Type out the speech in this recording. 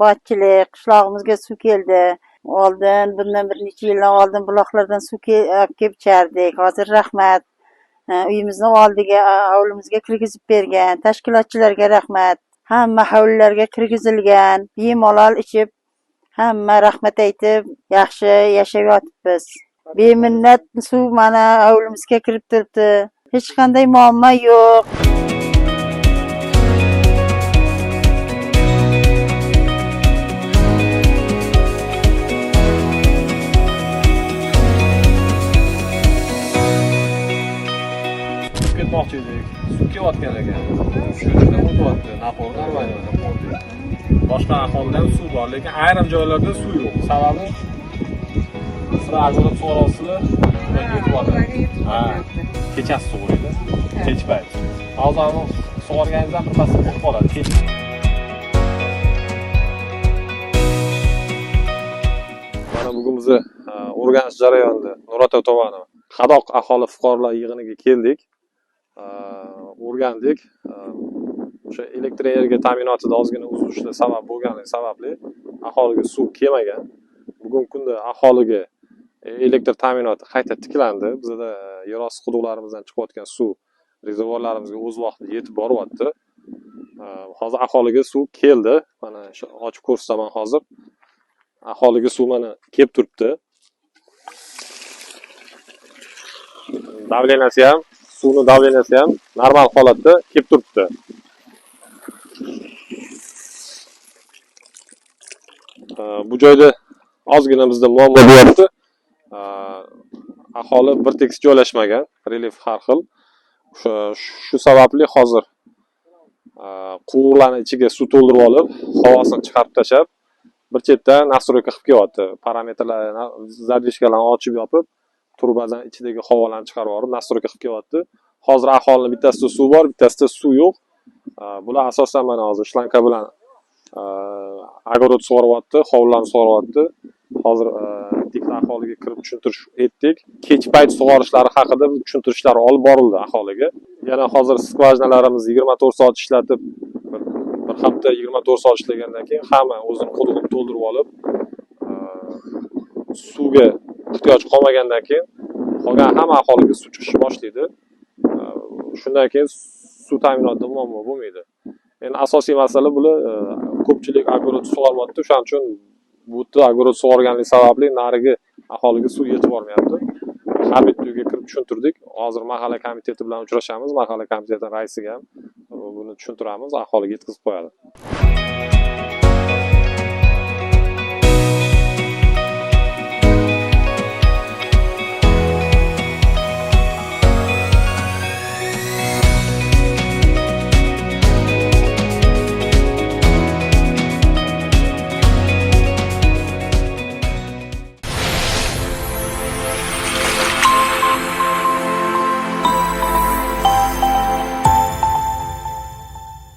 bog'chilik, qishlog'imizga suv keldi. Oldin, bundan bir necha yillar oldin buloqlardan suv kelib ichardik. Hozir rahmat. Uyimizni oldiga, hovlimizga kirgizib bergan tashkilotchilarga rahmat. Hamma hovlilarga kirgizilgan, bemalol ichib, hamma rahmat aytib, yaxshi yashab yotibmiz. Beminnat suv mana hovlimizga kirib turibdi. Hech qanday muammo yo'q. Ketmoqchi edik. Suv kelayotgan ekan. Shu yerda o'tyapti. Napor normalda. Boshqa aholida ham suv bor, lekin ayrim joylarda suv yo'q. Sababi sira ag'darib sug'orasizlar, yetyapti. Ha, kechasi sug'oradi. Kech payt. Hozir sug'organingizdan bir pasda ketib qoladi. Mana bugun biz o'rganish jarayonida Nurota tumani Qadoq aholi fuqarolar yig'iniga keldik. O'rgandik. O'sha elektr energiya ta'minotida ozgina uzilishlar sabab bo'lganligi sababli aholiga suv kelmagan. Bugungi kunda aholiga elektr ta'minoti qayta tiklandi. Bizda yerosti quduqlarimizdan chiqayotgan suv rezervuarlarimizga o'z vaqtida yetib boryapti. Hozir aholiga suv keldi. Mana ochib ko'rsataman hozir. Aholiga suv mana kelib turibdi. Davleniyasi ham, suvning davleniyasi ham normal holatda kelib turibdi. Bu joyda ozgina bizda muammo bo'lyapti. Aholi bir tekis joylashmagan, relyef har xil. Shu sababli hozir quvurlarning ichiga suv to'ldirib olib, havosini chiqarib tashlab, bir chetdan nastroyka qilib kelyapti. Parametrlarni, zadvishkalarni ochib yopib, turbadan ichidagi havolarni chiqarib olib, nastroyka qilib kelyapti. Hozir aholining bittasida suv bor, bittasida suv yo'q. Bular asosan mana hozir shlanka bilan agorod sug'oryapti, hovlilarni sug'oryapti. Hozir dikta aholiga kirib tushuntirish etdik. Kech payt sug'orishlari haqida tushuntirishlar olib borildi aholiga. Yana hozir skvajnalarimizni 24 soat ishlatib, bir hafta 24 soat ishlagandan keyin hamma o'zini qudug'ini to'ldirib olib, suvga ehtiyoj qolmagandan keyin qolgan hamma aholiga suv chiqishni boshlaydi. Shundan keyin suv ta'minotida muammo bo'lmaydi. Endi asosiy masala bular ko'pchilik agorod sug'oryapti. Shuning uchun bu yerda agorod sug'organligi sababli narigi aholiga suv yetib bormayapti. Har bitta uyga kirib tushuntirdik. Hozir mahalla komiteti bilan uchrashamiz. Mahalla komiteti raisiga ham buni tushuntiramiz, aholiga yetkazib qo'yadi.